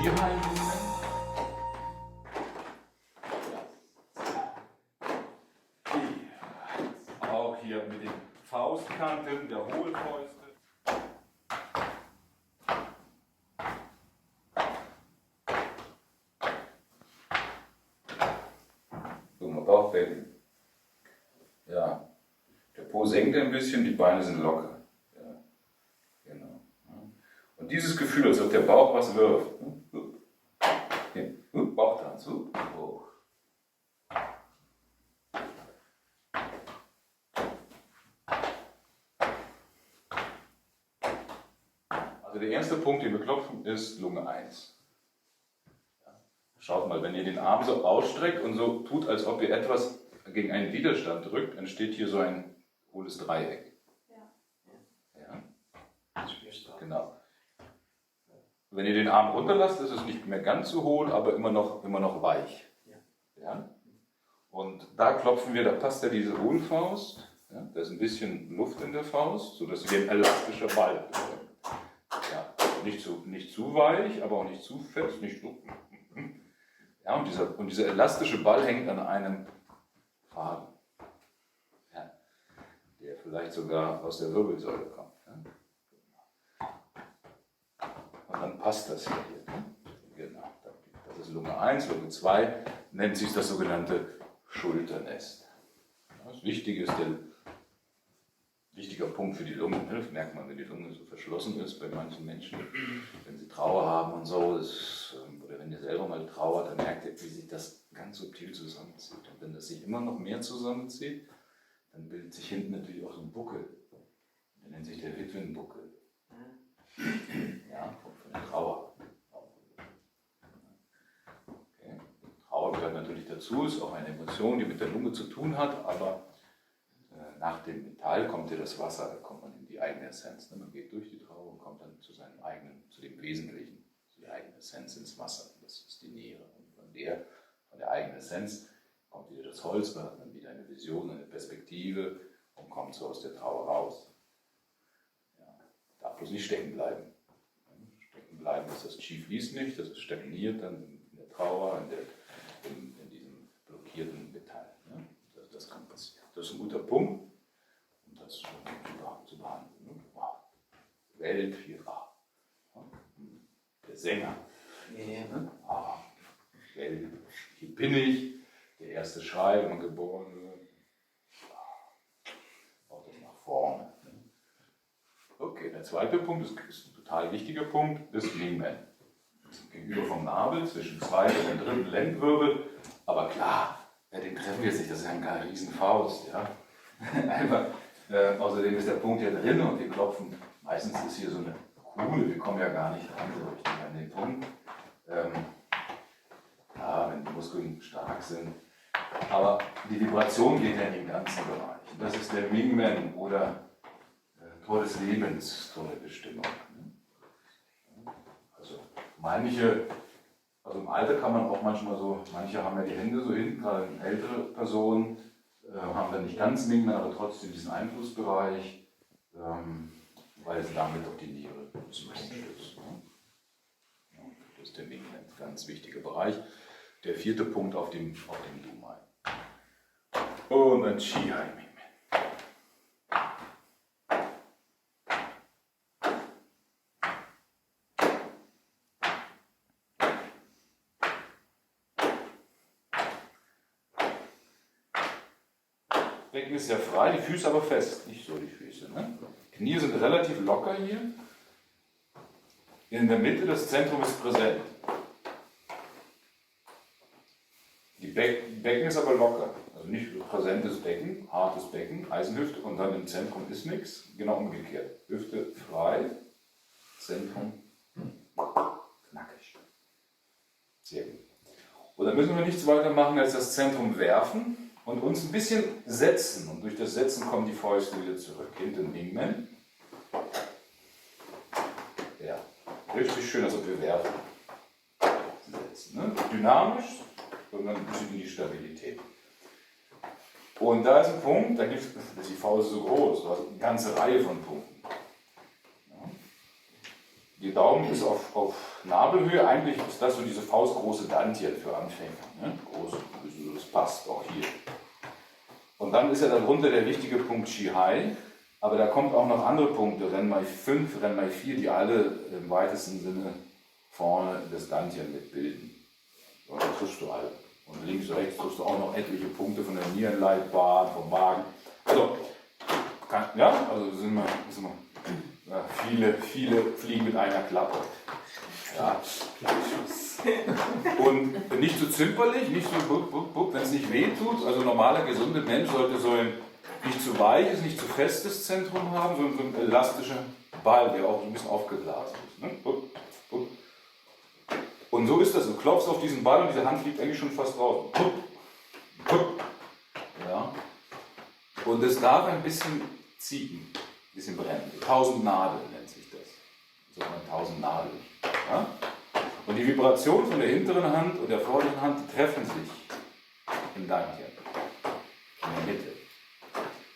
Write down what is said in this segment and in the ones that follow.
Chi-Hai-Movement. Auch hier mit den Faustkanten der Hohlfäuste. Bauchbecken. Ja, der Po senkt ein bisschen, die Beine sind locker. Ja, genau. Und dieses Gefühl, als ob der Bauch was wirft. Bauchtanz, hoch. Also der erste Punkt, den wir klopfen, ist Lunge 1. Schaut mal, wenn ihr den Arm so ausstreckt und so tut, als ob ihr etwas gegen einen Widerstand drückt, entsteht hier so ein hohles Dreieck. Ja. Genau. Wenn ihr den Arm runterlasst, ist es nicht mehr ganz so hohl, aber immer noch weich. Ja. Und da klopfen wir, da passt ja diese Hohlfaust. Ja. Da ist ein bisschen Luft in der Faust, sodass wir ein elastischer Ball bekommen. Ja. Nicht zu weich, aber auch nicht zu fest, nicht so. Ja, und dieser elastische Ball hängt an einem Faden, ja, der vielleicht sogar aus der Wirbelsäule kommt. Ja. Und dann passt das hier. Genau. Das ist Lunge 1, Lunge 2 nennt sich das sogenannte Schulternest. Das Wichtige ist der wichtiger Punkt für die Lunge. Das merkt man, wenn die Lunge so verschlossen ist bei manchen Menschen, wenn sie Trauer haben und so, oder wenn ihr selber mal trauert, dann merkt ihr, wie sich das ganz subtil zusammenzieht. Und wenn das sich immer noch mehr zusammenzieht, dann bildet sich hinten natürlich auch so ein Buckel. Der nennt sich der Witwenbuckel. Ja, von der Trauer. Okay. Trauer gehört natürlich dazu, ist auch eine Emotion, die mit der Lunge zu tun hat, aber nach dem Metall kommt ja das Wasser, da kommt man in die eigene Essenz. Man geht durch die Trauer und kommt dann zu dem Wesentlichen, zu der eigenen Essenz ins Wasser. Das ist die Niere. Und von der eigenen Essenz kommt wieder das Holz, man hat dann wieder eine Vision, eine Perspektive und kommt so aus der Trauer raus. Ja, darf bloß nicht stecken bleiben. Stecken bleiben ist das Chi fließt nicht, das ist stagniert dann in der Trauer, in diesem blockierten Metall. Ja? Das kann passieren. Das ist ein guter Punkt, um das zu behandeln. Welt, hier war der Sänger. Welt, hier bin ich, der erste Schrei, wenn man geboren wird. Auch das nach vorne. Okay, der zweite Punkt ist ein total wichtiger Punkt, ist Mingmen. Gegenüber vom Nabel, zwischen zweiten und dritten Lendenwirbel. Aber klar, den treffen wir jetzt nicht, das ist ja eine riesen Faust. Ja? Einfach, außerdem ist der Punkt ja drin und wir klopfen. Meistens ist hier so eine Kuhle, wir kommen ja gar nicht ran so richtig an den Punkt. Ja, wenn die Muskeln stark sind. Aber die Vibration geht ja in den ganzen Bereich. Das ist der Mingmen oder Tor des Lebens, Tor der Bestimmung. Also im Alter kann man auch manchmal so, manche haben ja die Hände so hinten, gerade ältere Personen haben dann nicht ganz Mingmen, aber trotzdem diesen Einflussbereich, weil es damit auch die Niere stützt. Ja, das ist der Mingmen, ein ganz wichtiger Bereich. Der vierte Punkt auf dem Dumai. Und dann Chi-Hai Mingmen. Becken ist ja frei, die Füße aber fest, nicht so die Füße. Ne? Knie sind relativ locker hier. In der Mitte das Zentrum ist präsent. Die Becken ist aber locker. Also nicht präsentes Becken, hartes Becken, Eisenhüfte und dann im Zentrum ist nichts. Genau umgekehrt. Hüfte frei, Zentrum knackig. Sehr gut. Und dann müssen wir nichts weiter machen als das Zentrum werfen. Und uns ein bisschen setzen. Und durch das Setzen kommen die Fäuste wieder zurück. Hinten Mingmen. Ja, richtig schön, als ob wir werfen. Setzen. Ne? Dynamisch und dann ein bisschen in die Stabilität. Und da ist ein Punkt, da ist die Faust so groß. Du hast eine ganze Reihe von Punkten. Ja. Die Daumen ist auf Nabelhöhe. Eigentlich ist das so diese faustgroße Dantien für Anfänger. Ne? Groß, das passt auch hier. Und dann ist ja darunter der wichtige Punkt Chi-Hai. Aber da kommt auch noch andere Punkte, Renmai 5, Renmai 4, die alle im weitesten Sinne vorne das Dantien mitbilden. Und das kriegst du alle. Und links, rechts kriegst du auch noch etliche Punkte von der Nierenleitbahn, vom Magen. Also, ja, also sind wir ja, viele fliegen mit einer Klappe. Ja. Und nicht zu zimperlich, nicht so, wenn es nicht weh tut. Also ein normaler, gesunder Mensch sollte so ein nicht zu weiches, nicht zu festes Zentrum haben, sondern so ein elastischer Ball, der auch so ein bisschen aufgeblasen ist. Ne? Und so ist das. Du klopfst auf diesen Ball und diese Hand fliegt eigentlich schon fast raus. Ja. Und es darf ein bisschen ziehen, ein bisschen brennen. 1000 Nadeln nennt sich das. So 1000 Nadeln. Ja? Und die Vibration von der hinteren Hand und der vorderen Hand, die treffen sich im Dantian, in der Mitte.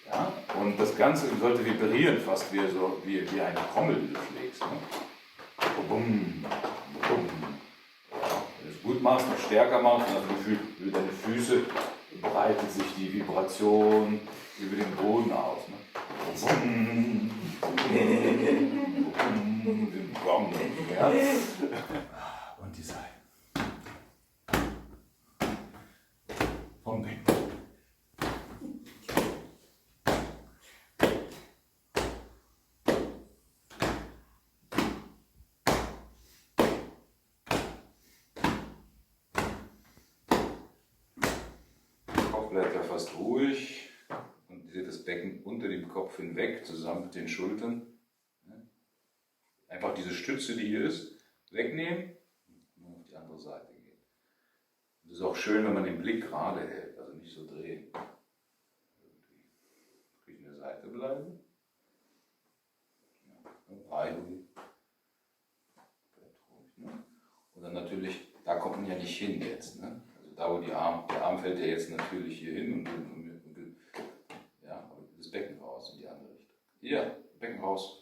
Ja? Und das Ganze sollte vibrieren, fast wie eine Trommel, die du schlägst. Ne? Bum, bum. Ja, wenn du es gut machst, noch stärker machst, dann über deine Füße breitet sich die Vibration über den Boden aus. Ne? Bum, den Gong. Ja? Und die Seite. Vom Becken. Kopf bleibt ja fast ruhig und ihr seht das Becken unter dem Kopf hinweg, zusammen mit den Schultern. Einfach diese Stütze, die hier ist, wegnehmen und auf die andere Seite gehen. Es ist auch schön, wenn man den Blick gerade hält, also nicht so drehen. Irgendwie in der Seite bleiben. Ja, und dann natürlich, da kommt man ja nicht hin jetzt. Ne? Also da, wo der Arm fällt ja jetzt natürlich hier hin und ja, aber das Becken raus in die andere Richtung. Hier, Becken raus.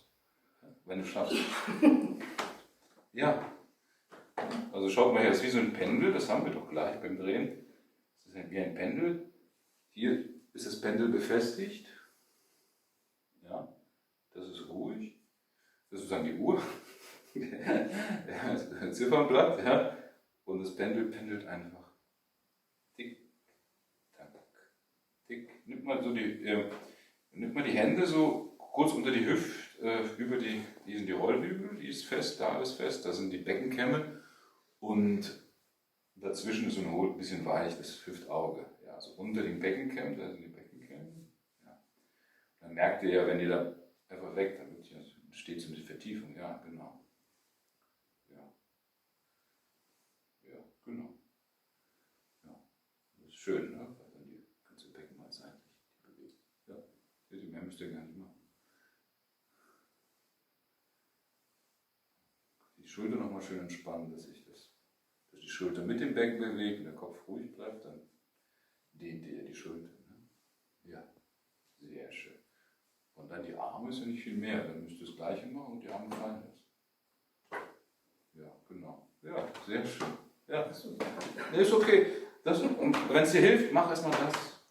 Wenn du schaffst. Ja. Also schaut mal her, das ist wie so ein Pendel, das haben wir doch gleich beim Drehen. Das ist wie ein Pendel. Hier ist das Pendel befestigt. Ja. Das ist ruhig. Das ist sozusagen die Uhr. Das Ziffernblatt. Ja. Und das Pendel pendelt einfach. Tick, tack, tick. Nimmt mal die Hände so kurz unter die Hüfte. Die sind die Rollhügel, die ist fest, da ist fest, da sind die Beckenkämme und dazwischen ist so ein bisschen weich, das Hüftauge. Ja, also unter den Beckenkämmen, da sind die Beckenkämme. Ja. Dann merkt ihr ja, wenn ihr da einfach weg, dann entsteht so eine Vertiefung. Ja, genau. Ja. Ja, genau. Ja. Das ist schön, ne? Weil dann die ganze Becken mal seitlich bewegt. Ja, mehr müsst ihr gar nicht machen. Die Schulter nochmal schön entspannen, dass die Schulter mit dem Becken bewegt und der Kopf ruhig bleibt, dann dehnt ihr die Schulter. Ne? Ja, sehr schön. Und dann die Arme ist ja nicht viel mehr, dann müsst ihr das Gleiche machen und die Arme fallen lassen. Ja, genau. Ja, sehr schön. Ja, ist okay. Und wenn es dir hilft, mach erstmal das.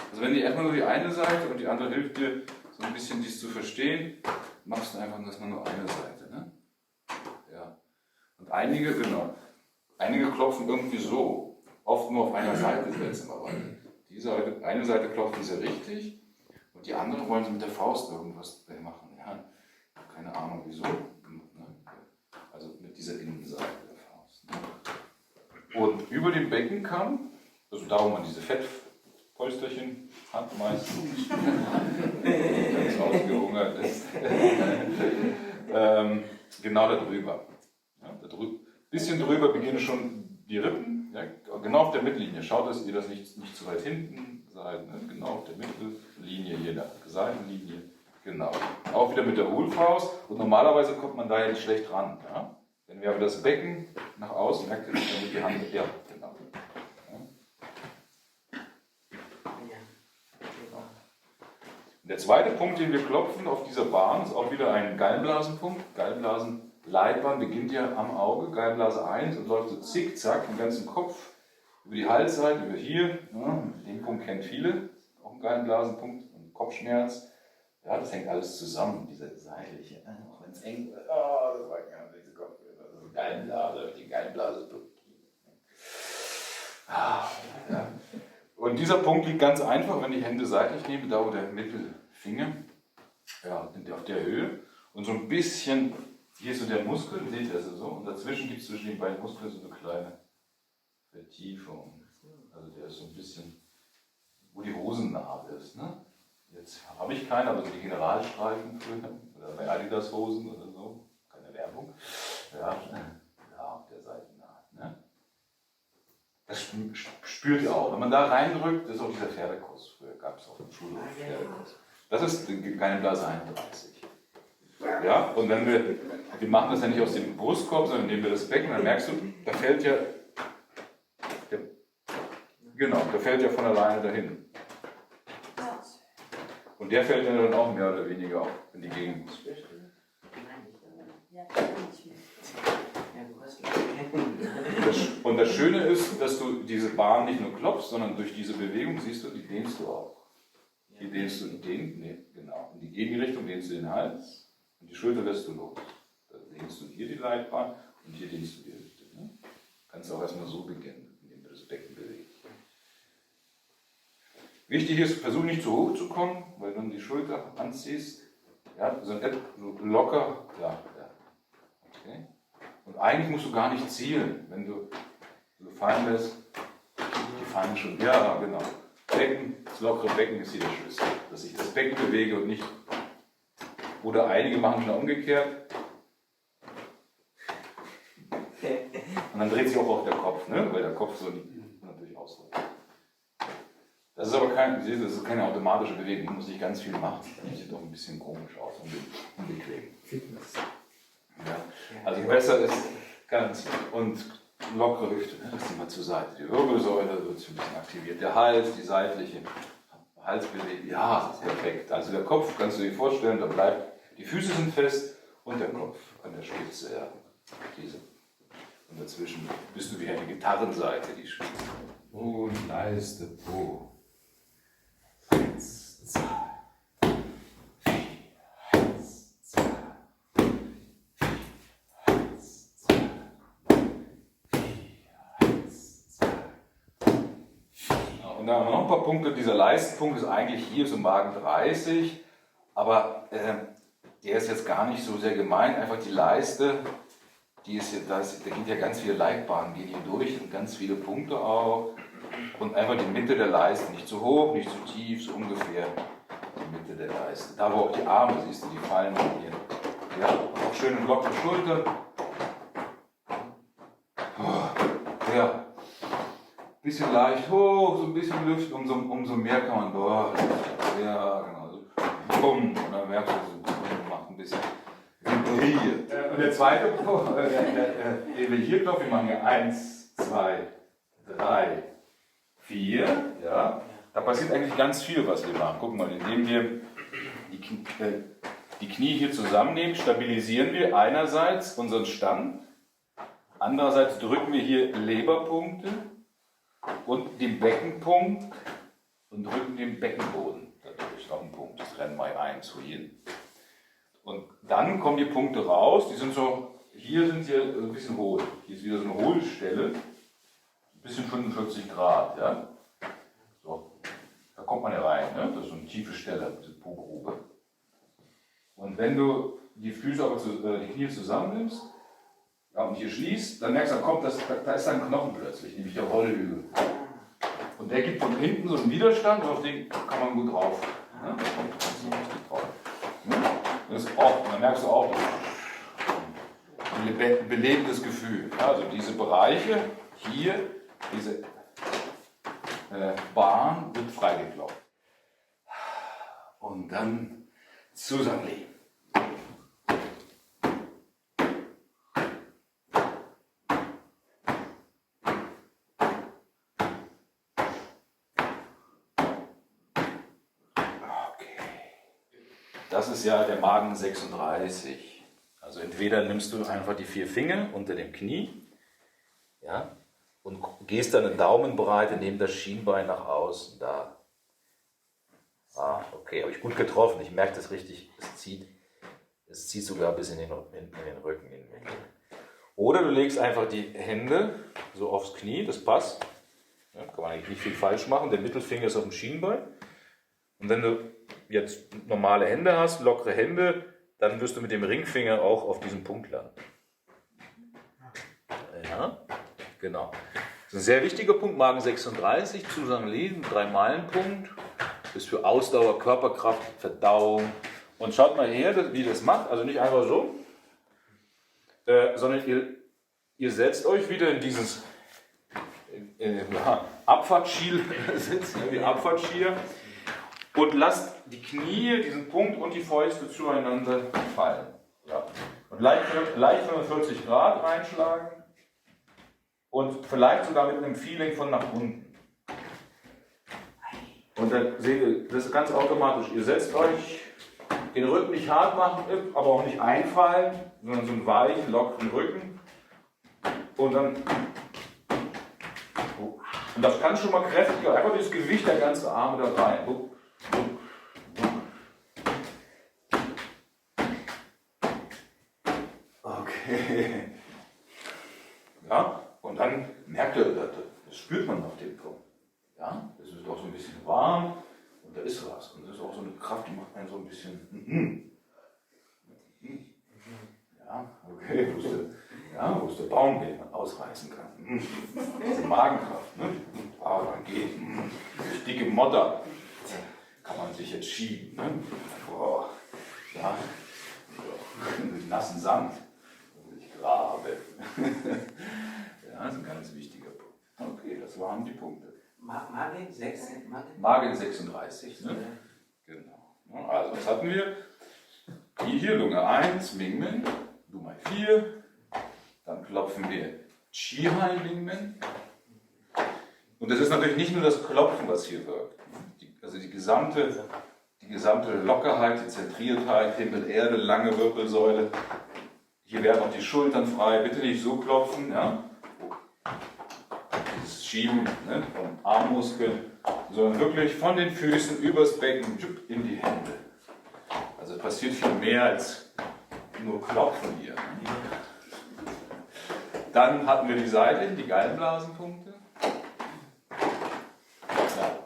Also wenn dir erstmal nur die eine Seite und die andere hilft dir, so ein bisschen dies zu verstehen, machst du einfach erstmal nur eine Seite. Ne? Und einige klopfen irgendwie so, oft nur auf einer Seite setzen, aber eine Seite klopfen sie richtig und die andere wollen sie mit der Faust irgendwas machen. Ja? Keine Ahnung wieso. Also mit dieser Innenseite der Faust. Ne? Und über dem Beckenkamm, also da wo man diese Fettpolsterchen hat meistens, wenn es ausgehungert ist, genau darüber. Ja, bisschen drüber beginnen schon die Rippen, ja, genau auf der Mittellinie. Schaut, dass ihr das nicht zu weit hinten seid, ne? Genau auf der Mittellinie, hier der Seitenlinie. Genau. Auch wieder mit der Hohlfaust. Und normalerweise kommt man da ja nicht schlecht ran. Ja? Wenn wir aber das Becken nach außen, merkt ihr, dann wird die Hand. Ja, genau. Ja. Und der zweite Punkt, den wir klopfen auf dieser Bahn, ist auch wieder ein Gallenblasenpunkt. Gallenblasen Leitbahn beginnt ja am Auge, Gallenblase 1, und läuft so zickzack im ganzen Kopf, über die Halsseite, über hier. Ja, den Punkt kennen viele, auch ein Gallenblasenpunkt, und Kopfschmerz. Ja, das hängt alles zusammen, diese seitliche, auch wenn es eng wird. Oh, das war ja diese Kopf, also Gallenblase, die Gallenblase ist blockiert. Ja. Und dieser Punkt liegt ganz einfach, wenn ich die Hände seitlich nehme, da wo der Mittelfinger, ja, auf der Höhe, und so ein bisschen, hier ist so der Muskel, seht ihr das so, und dazwischen gibt es zwischen den beiden Muskeln so eine kleine Vertiefung. Also der ist so ein bisschen, wo die Hosennaht ist. Ne? Jetzt habe ich keine, aber so die Generalstreifen früher, oder bei Adidas Hosen oder so, keine Werbung. Ja, auf der Seitennaht. Ne? Das spürt ihr auch. Wenn man da reindrückt, das ist auch dieser Pferdekuss. Früher gab es auch im Schulhof Pferdekuss. Das ist keine Blase 31. Ja, und wenn wir machen das ja nicht aus dem Brustkorb, sondern nehmen wir das Becken, dann merkst du, da fällt ja, der fällt ja von alleine dahin. Und der fällt ja dann auch mehr oder weniger auf in die Gegend. Und das Schöne ist, dass du diese Bahn nicht nur klopfst, sondern durch diese Bewegung siehst du, die dehnst du auch. Hier dehnst du genau. In die Gegenrichtung dehnst du den Hals und die Schulter lässt du los. Da dehnst du hier die Leitbahn und hier dehnst du die Hüfte. Ne? Kannst auch erstmal so beginnen, indem du das Becken bewegst. Wichtig ist, versuch nicht zu hoch zu kommen, weil du dann die Schulter anziehst. Ja, so locker. Ja. Okay. Und eigentlich musst du gar nicht zielen, wenn du so fallen lässt. Die fallen schon. Ja, genau. Becken, das lockere Becken ist hier der Schlüssel. Dass ich das Becken bewege und nicht. Oder einige machen schon umgekehrt. Und dann dreht sich auch der Kopf, ne? Weil der Kopf so natürlich ausruht. Das ist aber keine automatische Bewegung, die muss ich ganz viel machen. Das sieht doch ein bisschen komisch aus und unbequem. Ja. Also besser ist ganz und lockere Hüfte, ne? Das mal zur Seite. Die Wirbelsäule wird ein bisschen aktiviert, der Hals, die seitliche Halsbewegung, ja, perfekt. Also der Kopf, kannst du dir vorstellen, da bleibt, die Füße sind fest und der Kopf an der Spitze, ja. Diese. Und dazwischen bist du wie eine Gitarrenseite, die spielt. Und Leiste, Po. 1, 2, 4, 1, 2, 1, 2, 4, 1, 2, 4. Und dann haben wir noch ein paar Punkte. Dieser Leistenpunkt ist eigentlich hier so Magen 30, aber der ist jetzt gar nicht so sehr gemeint. Einfach die Leiste, da geht ja ganz viele Leitbahnen, gehen hier durch und ganz viele Punkte auch. Und einfach die Mitte der Leiste, nicht zu hoch, nicht zu tief, so ungefähr die Mitte der Leiste. Da wo auch die Arme, siehst du, die fallen hier. Ja, auch schön und lockere Schultern. Ja, bisschen leicht hoch, so ein bisschen lüften, umso mehr kann man dort. Ja, genau. So. Bumm, und dann merkst du, so macht ein bisschen vibriert. Und der zweite, den wir hier klopfen, wir machen hier 1, 2, 3, 4, ja, da passiert eigentlich ganz viel, was wir machen. Guck mal, indem wir die Knie hier zusammennehmen, stabilisieren wir einerseits unseren Stand, andererseits drücken wir hier Leberpunkte und den Beckenpunkt und drücken den Beckenboden. Dadurch noch ein Punkt, das rennen wir ein zu hier. Und dann kommen die Punkte raus, die sind so, hier sind sie ein bisschen hohl. Hier ist wieder so eine Hohlstelle. Bisschen 45 Grad, ja. So, da kommt man ja rein, ne? Das ist so eine tiefe Stelle, diese Po-Grube. Und wenn du die Füße aber die Knie zusammennimmst, ja, und hier schließt, dann merkst du, da ist ein Knochen plötzlich, nämlich der Rollhügel. Und der gibt von hinten so einen Widerstand, auf den kann man gut drauf. Ne? Da kommt so richtig drauf. Dann merkst du auch ein belebendes Gefühl. Ja, also diese Bereiche hier, diese Bahn wird freigeklopft. Und dann zusammenlegen. Okay. Das ist ja der Magen 36. Also entweder nimmst du einfach die 4 Finger unter dem Knie, ja, und gehst dann in Daumenbreite neben das Schienbein nach außen, da. Ah, okay, habe ich gut getroffen, ich merke das richtig, es zieht sogar bis in den Rücken. Oder du legst einfach die Hände so aufs Knie, das passt, ja, kann man eigentlich nicht viel falsch machen, der Mittelfinger ist auf dem Schienbein. Und wenn du jetzt normale Hände hast, lockere Hände, dann wirst du mit dem Ringfinger auch auf diesem Punkt landen. Ja, genau. Das ist ein sehr wichtiger Punkt, Magen 36, Zhusang Li, ein 3-Meilen-Punkt. Ist für Ausdauer, Körperkraft, Verdauung. Und schaut mal her, wie das macht. Also nicht einfach so, sondern ihr setzt euch wieder in dieses Abfahrtsschiel, wie Abfahrtsschier, und lasst die Knie, diesen Punkt und die Fäuste zueinander fallen. Ja. Und leicht 45 Grad reinschlagen und vielleicht sogar mit einem Feeling von nach unten. Und dann seht ihr, das ist ganz automatisch. Ihr setzt euch den Rücken nicht hart machen, aber auch nicht einfallen, sondern so einen weichen, lockeren Rücken. Und dann. Und das kann schon mal kräftiger, einfach das Gewicht der ganzen Arme da rein. Okay. Ja, und dann merkt ihr, das spürt man auf dem Punkt. Ja, es ist auch so ein bisschen warm und da ist was. Und das ist auch so eine Kraft, die macht einen so ein bisschen. Ja, okay, wo ist der Baum, den man ausreißen kann. Das ist Magenkraft, ne? Aber man geht durch dicke Modder, kann man sich jetzt schieben. Ne? Boah. Ja, durch nassen Sand, durch Grabe. Ja, das ist ein ganz wichtiger Punkt. Okay, das waren die Punkte. Magen 36, ne? Genau. Also, was hatten wir? Die hier, Lunge 1, Mingmen, Lumai 4. Dann klopfen wir Qihai Mingmen. Und das ist natürlich nicht nur das Klopfen, was hier wirkt. Also die gesamte Lockerheit, die Zentriertheit, Himmel, Erde, lange Wirbelsäule. Hier werden auch die Schultern frei. Bitte nicht so klopfen, ja? Dieses Schieben, ne, von Armmuskeln, sondern wirklich von den Füßen übers Becken in die Hände. Also passiert viel mehr als nur Klopfen hier. Dann hatten wir die seitlichen, die Gallenblasenpunkte. Ja.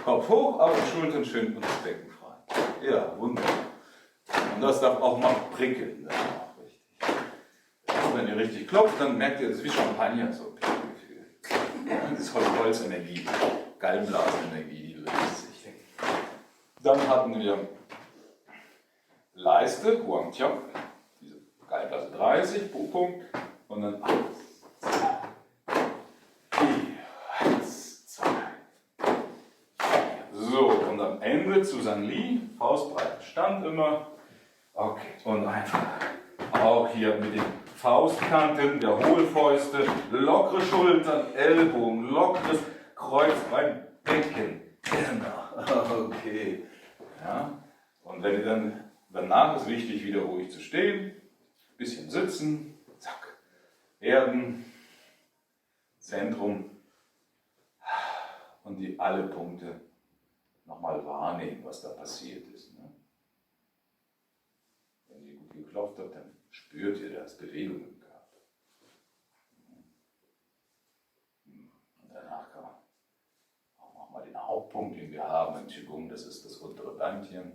Kopf hoch, aber die Schultern schön und das Becken frei. Ja, wunderbar. Und das darf auch mal prickeln. Das ist auch richtig. Und wenn ihr richtig klopft, dann merkt ihr, das ist wie Champagner so. Das ist Holzenergie, Gallenblasenenergie, die löst sich. Dann hatten wir Leiste, Guangtiong, diese Gallenblase 30, Po-Punkt, und dann 1, 2, 4. So, und am Ende Zhusang Li, faustbreiten Stand immer. Okay, und einfach auch hier mit den Faustkanten der Hohlfäuste, lockere Schultern, Ellbogen, lockeres Kreuzbein, Becken. Genau, okay. Ja. Und wenn ihr dann, danach ist wichtig, wieder ruhig zu stehen, bisschen sitzen, zack, Erden, Zentrum und die alle Punkte nochmal wahrnehmen, was da passiert ist. Ne? Wenn ihr gut geklopft habt, dann spürt ihr, dass Bewegung im Körper. Und danach kann man auch nochmal den Hauptpunkt, den wir haben im Qigong, das ist das untere Dantian.